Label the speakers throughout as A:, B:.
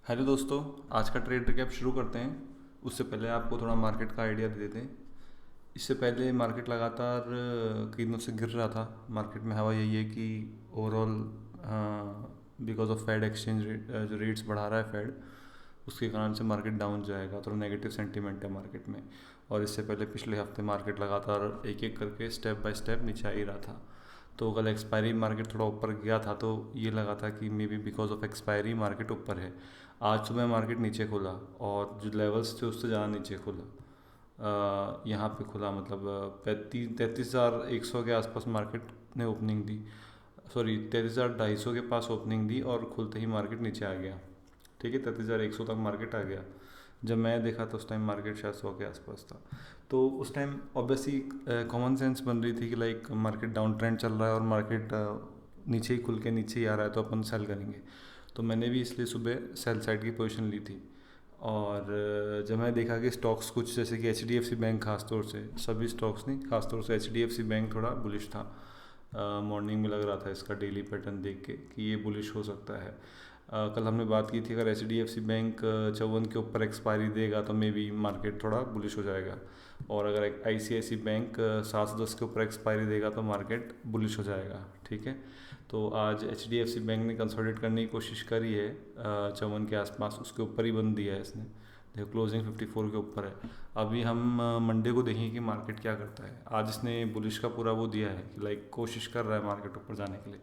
A: Hello दोस्तों। आज का ट्रेड रिकैप शुरू करते हैं। उससे पहले आपको थोड़ा मार्केट का आइडिया दे देते हैं। इससे पहले मार्केट लगातार कई दिनों से गिर रहा था। मार्केट में हवा यही है कि overall because of fed exchange rate जो रेट्स बढ़ा रहा है फेड, उसके कारण से मार्केट डाउन जाएगा। थोड़ा नेगेटिव सेंटीमेंट है मार्केट में। और इससे पहले पिछले हफ्ते मार्केट लगातार एक एक करके स्टेप बाय स्टेप नीचे आ ही रहा था। तो कल एक्सपायरी मार्केट थोड़ा ऊपर गया था, तो ये लगा था कि may be because of expiry market ऊपर है। आज सुबह मार्केट नीचे खुला और जो लेवल्स थे उससे ज़्यादा नीचे खुला। यहाँ पे खुला मतलब 33,100 के आसपास मार्केट ने ओपनिंग दी। सॉरी, 33,250 के पास ओपनिंग दी और खुलते ही मार्केट नीचे आ गया। ठीक है, 33,100 तक मार्केट आ गया। जब मैं देखा तो उस टाइम मार्केट शायद 100 के आसपास था। तो उस टाइम ऑब्वियसली कॉमन सेंस बन रही थी कि लाइक मार्केट डाउन ट्रेंड चल रहा है और मार्केट नीचे ही खुल के नीचे ही आ रहा है, तो अपन सेल करेंगे। तो मैंने भी इसलिए सुबह सेल साइड की पोजीशन ली थी। और जब मैं देखा कि स्टॉक्स कुछ जैसे कि H D F C bank, खासतौर से सभी स्टॉक्स नहीं, खासतौर से H D F C bank थोड़ा बुलिश था। मॉर्निंग में लग रहा था इसका डेली पैटर्न देख के कि ये बुलिश हो सकता है। कल हमने बात की थी, अगर H D F C bank 54 के ऊपर एक्सपायरी देगा तो मे बी मार्केट थोड़ा बुलिश हो जाएगा। और अगर आई सी आई सी बैंक 710 के ऊपर एक्सपायरी देगा तो मार्केट बुलिश हो जाएगा। ठीक है। तो आज H D F C bank ने कंसोलिडेट करने की कोशिश करी है 54 के आसपास, उसके ऊपर ही बंद दिया है इसने। देखो क्लोजिंग 54 के ऊपर है। अभी हम मंडे को देखेंगे कि मार्केट क्या करता है। आज इसने बुलिश का पूरा वो दिया है कि लाइक कोशिश कर रहा है मार्केट ऊपर जाने के लिए।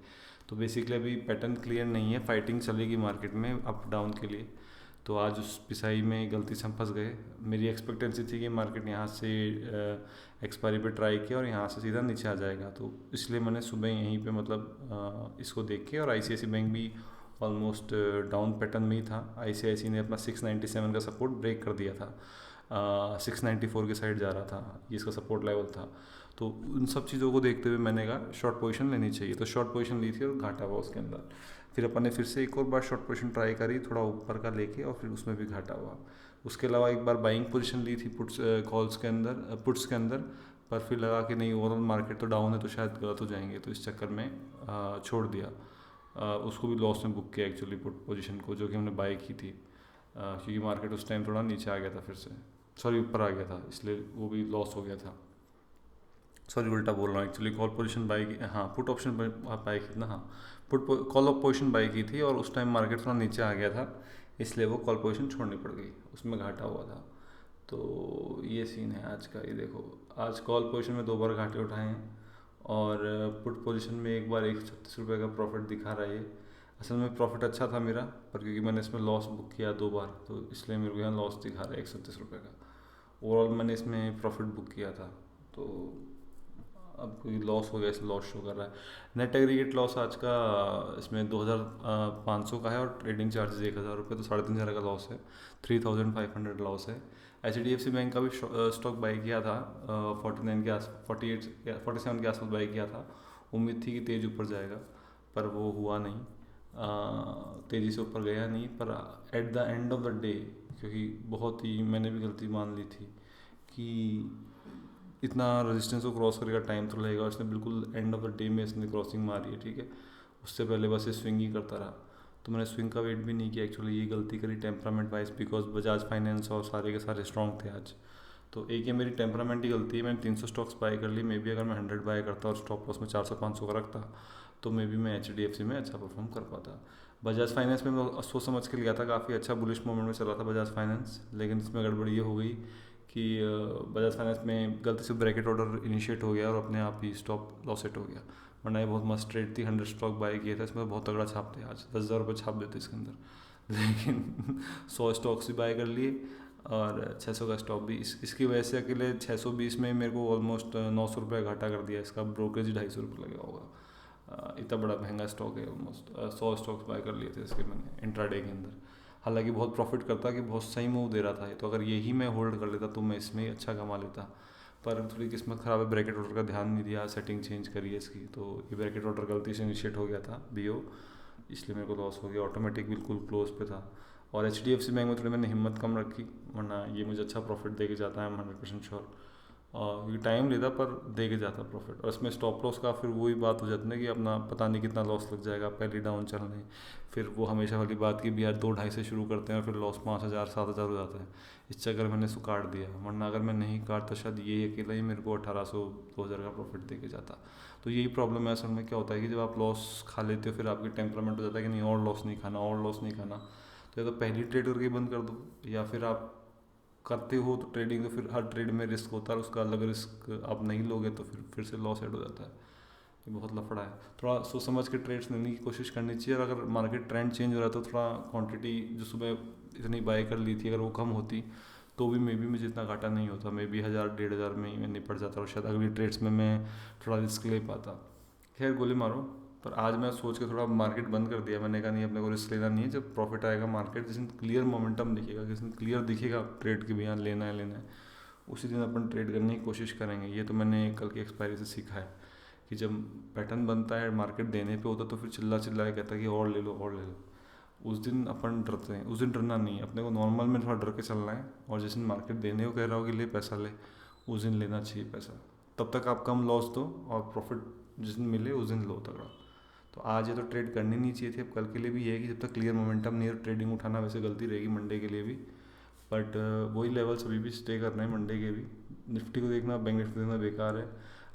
A: तो बेसिकली अभी पैटर्न क्लियर नहीं है, फाइटिंग चलेगी मार्केट में अप डाउन के लिए। तो आज उस पिसाई में गलती से हम फंस गए। मेरी एक्सपेक्टेंसी थी कि मार्केट यहाँ से एक्सपायरी पे ट्राई किया और यहाँ से सीधा नीचे आ जाएगा, तो इसलिए मैंने सुबह यहीं पे मतलब इसको देख के। और आईसीआईसी बैंक भी ऑलमोस्ट डाउन पैटर्न में ही था। आईसीआईसी ने अपना 697 का सपोर्ट ब्रेक कर दिया था। 694 के साइड जा रहा था, ये इसका सपोर्ट लेवल था। तो उन सब चीज़ों को देखते हुए मैंने कहा शॉर्ट पोजीशन लेनी चाहिए, तो शॉर्ट पोजीशन ली थी और घाटा हुआ उसके अंदर। फिर अपन ने फिर से एक और बार शॉर्ट पोजीशन ट्राई करी थोड़ा ऊपर का लेके, और फिर उसमें भी घाटा हुआ। उसके अलावा एक बार बाइंग पोजीशन ली थी पुट्स कॉल्स के अंदर, पुट्स के अंदर। पर फिर लगा कि नहीं, ओवरऑल मार्केट तो डाउन है तो शायद गलत हो जाएंगे, तो इस चक्कर में छोड़ दिया। उसको भी लॉस में बुक किया एक्चुअली, पुट पोजीशन को जो कि हमने बाई की थी। क्योंकि मार्केट उस टाइम थोड़ा नीचे आ गया था, फिर से सॉरी ऊपर आ गया था, इसलिए वो भी लॉस हो गया था। सॉरी उल्टा बोल रहा हूँ एक्चुअली, कॉल पोजीशन बाई की, हाँ पुट ऑप्शन बाई की ना, हाँ put call of position by की थी और उस टाइम मार्केट थोड़ा नीचे आ गया था, इसलिए वो कॉल पोजीशन छोड़नी पड़ गई, उसमें घाटा हुआ था। तो ये सीन है आज का। ये देखो, आज कॉल पोजीशन में 2 बार घाटे उठाए हैं और पुट पोजीशन में एक बार 136 रुपये का प्रॉफिट दिखा रहा है। असल में प्रॉफिट अच्छा था मेरा, पर क्योंकि मैंने इसमें लॉस बुक किया 2 बार, तो इसलिए मेरे को यहाँ लॉस दिखा रहा है 136 रुपये का। ओवरऑल मैंने इसमें प्रॉफिट बुक किया था, तो अब कोई लॉस हो गया, इसलिए लॉस शो कर रहा है। नेट एग्रीगेट लॉस आज का इसमें 2,500 का है और ट्रेडिंग चार्जेस 1,000 रुपये, तो 3,500 का लॉस है। 3,500 लॉस है। H D F C bank का भी स्टॉक बाई किया था 49 के आस 48 47 के आसपास बाई किया था। उम्मीद थी कि तेज़ ऊपर जाएगा, पर वो हुआ नहीं। तेज़ी से ऊपर गया नहीं, पर at the end of the day, क्योंकि बहुत ही मैंने भी गलती मान ली थी कि इतना रेजिस्टेंस को क्रॉस करेगा टाइम तो लगेगा, उसने बिल्कुल एंड ऑफ द डे में इसने क्रॉसिंग मारी है। ठीक है, उससे पहले बस ये स्विंग ही करता रहा, तो मैंने स्विंग का वेट भी नहीं किया एक्चुअली। ये गलती करी temperament wise, because Bajaj finance और सारे के सारे स्ट्रॉन्ग थे आज। तो एक ये मेरी टेम्परामेंट की गलती है, मैंने 300 स्टॉक्स बाय कर ली। मे बी अगर मैं 100 बाय करता और स्टॉप लॉस में 400-500 का रखता, तो मे बी मैं एच डी एफ सी में अच्छा परफॉर्म कर पाता। बजाज फाइनेंस में मैं सोच समझ के लिया था, काफ़ी अच्छा बुलिश मोमेंट में चल रहा था बजाज फाइनेंस, लेकिन इसमें गड़बड़ी ये हो गई कि बजाज फाइनेंस में गलती से ब्रैकेट ऑर्डर इनिशिएट हो गया और अपने आप ही स्टॉप लॉस सेट हो गया। वरना ये बहुत मस्त ट्रेड थी, 100 स्टॉक बाय किए थे इसमें, बहुत तगड़ा छापते आज, 10,000 रुपये छाप देते इसके अंदर। लेकिन 100 स्टॉक्स भी बाय कर लिए और 600 का स्टॉक भी। इसकी वजह से अकेले 620 में मेरे को ऑलमोस्ट 900 रुपये घाटा कर दिया। इसका ब्रोकरेज 250 रुपये लगा होगा। इतना बड़ा महंगा स्टॉक है, ऑलमोस्ट 100 स्टॉक्स बाय कर लिए थे इसके मैंने इंट्राडे के अंदर। हालांकि बहुत प्रॉफिट करता कि बहुत सही मूव दे रहा था ये, तो अगर यही मैं होल्ड कर लेता तो मैं इसमें ही अच्छा कमा लेता। पर थोड़ी किस्मत ख़राब है, ब्रैकेट ऑर्डर का ध्यान नहीं दिया, सेटिंग चेंज करी है इसकी, तो ये ब्रैकेट ऑर्डर गलती से इनिशिएट हो गया था बीओ, इसलिए मेरे को लॉस हो गया। ऑटोमेटिक बिल्कुल क्लोज पे था। और H D F C bank में थोड़ी मैंने हिम्मत कम रखी, वरना ये मुझे अच्छा प्रॉफिट दे के जाता है, आई एम 100% श्योर। और ये टाइम लेता पर दे के जाता प्रॉफिट। और इसमें स्टॉप लॉस का फिर वही बात हो जाती है कि अपना पता नहीं कितना लॉस लग जाएगा पहले डाउन चलने। फिर वो हमेशा वाली बात की भी यार 2-2.5 से शुरू करते हैं और फिर लॉस 5,000-7,000 हो जाता है। इस चक्कर में मैंने इसको काट दिया, वरना अगर मैं नहीं काटता शायद ये अकेला ही मेरे को 1,800-2,000 का प्रॉफिट दे के जाता। तो यही प्रॉब्लम है असल में। क्या होता है कि जब आप लॉस खा लेते हो फिर आपकी टेम्परामेंट हो जाता है कि नहीं और लॉस नहीं खाना, और लॉस नहीं खाना। तो या तो पहली ट्रेड करके बंद कर दो, या फिर आप करते हो तो ट्रेडिंग तो फिर हर ट्रेड में रिस्क होता है, उसका अलग रिस्क आप नहीं लोगे तो फिर से लॉस ऐड हो जाता है। ये बहुत लफड़ा है। थोड़ा सोच समझ के ट्रेड्स लेने की कोशिश करनी चाहिए। और अगर मार्केट ट्रेंड चेंज हो रहा है तो थोड़ा क्वांटिटी जो सुबह इतनी बाय कर ली थी अगर वो कम होती तो भी मे बी मुझे इतना घाटा नहीं होता, मे बी 1,000-1,500 में ही मैं निपट जाता और शायद अगली ट्रेड्स में मैं थोड़ा रिस्क ले पाता। खैर गोली मारो। पर आज मैं सोच के थोड़ा मार्केट बंद कर दिया, मैंने कहा नहीं अपने को रिस्क लेना नहीं है। जब प्रॉफिट आएगा मार्केट जिस दिन क्लियर मोमेंटम दिखेगा, जिस दिन क्लियर दिखेगा ट्रेड के भी यहाँ लेना है लेना है, उसी दिन अपन ट्रेड करने की कोशिश करेंगे। ये तो मैंने कल की एक्सपायरी से सीखा है कि जब पैटर्न बनता है मार्केट देने पे होता तो फिर चिल्ला चिल्ला के कहता है कि और ले लो और ले लो। उस दिन अपन डरते हैं, उस दिन डरना नहीं है अपने को, नॉर्मल में थोड़ा डर के चलना है। और जिस दिन मार्केट देने को कह रहा हो कि ले पैसा ले, उस दिन लेना चाहिए पैसा। तब तक आप कम लॉस दो और प्रॉफिट जिस दिन मिले उस दिन लो तगड़ा। तो आज ये तो ट्रेड करनी नहीं चाहिए थी। अब कल के लिए भी ये है कि जब तक क्लियर मोमेंटम नहीं है ट्रेडिंग उठाना वैसे गलती रहेगी मंडे के लिए भी। बट वही लेवल्स अभी भी स्टे करना है मंडे के भी। निफ्टी को देखना, बैंक निफ्टी देखना बेकार है।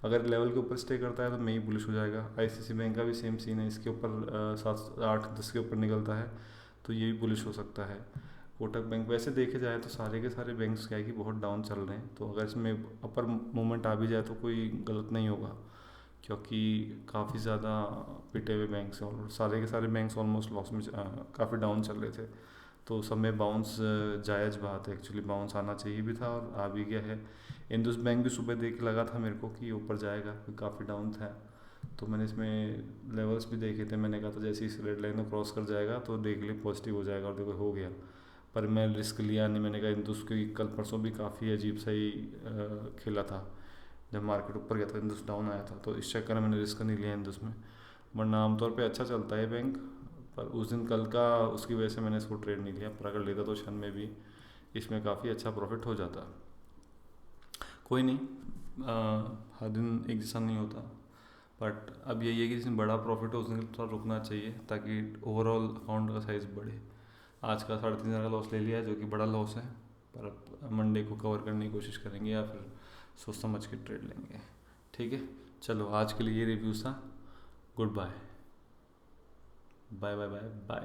A: अगर लेवल के ऊपर स्टे करता है तो मैं ही बुलिश हो जाएगा। आईसीआईसीआई बैंक का भी सेम सीन है, इसके ऊपर 7-8-10 के ऊपर निकलता है तो ये भी बुलिश हो सकता है। कोटक बैंक वैसे देखे जाए तो सारे के सारे बैंक्स क्या है कि बहुत डाउन चल रहे हैं, तो अगर इसमें अपर मूवमेंट आ भी जाए तो कोई गलत नहीं होगा, क्योंकि काफ़ी ज़्यादा पिटे हुए बैंक्स हैं और सारे के सारे बैंक्स ऑलमोस्ट लॉस में काफ़ी डाउन चल रहे थे। तो सब में बाउंस जायज़ बात है, एक्चुअली बाउंस आना चाहिए भी था और आ भी गया है। इंडस बैंक भी सुबह देख के लगा था मेरे को कि ऊपर जाएगा, काफ़ी डाउन था। तो मैंने इसमें लेवल्स भी देखे थे, मैंने कहा था जैसे इस रेड लाइन को क्रॉस कर जाएगा तो देख ले पॉजिटिव हो जाएगा, और देखो हो गया। पर मैं रिस्क लिया नहीं, मैंने कहा इंदुस की कल परसों भी काफ़ी अजीब सा ही खेला था। जब मार्केट ऊपर गया था इंदुस डाउन आया था, तो इस चक्कर में मैंने रिस्क नहीं लिया इंदुस में। वरना आमतौर पे अच्छा चलता है बैंक, पर उस दिन कल का उसकी वजह से मैंने इसको ट्रेड नहीं लिया। पर अगर लेता तो क्षण में भी इसमें काफ़ी अच्छा प्रॉफिट हो जाता। कोई नहीं, हर दिन एक जैसा नहीं होता। बट अब यही है कि जिस दिन बड़ा प्रॉफिट हो उस दिन थोड़ा रुकना चाहिए ताकि ओवरऑल अकाउंट का साइज़ बढ़े। आज का 3,500 का लॉस ले लिया है जो कि बड़ा लॉस है, पर अब मंडे को कवर करने की कोशिश करेंगे या फिर सोच समझ के ट्रेड लेंगे। ठीक है, चलो आज के लिए ये रिव्यू था। Goodbye, bye bye bye bye.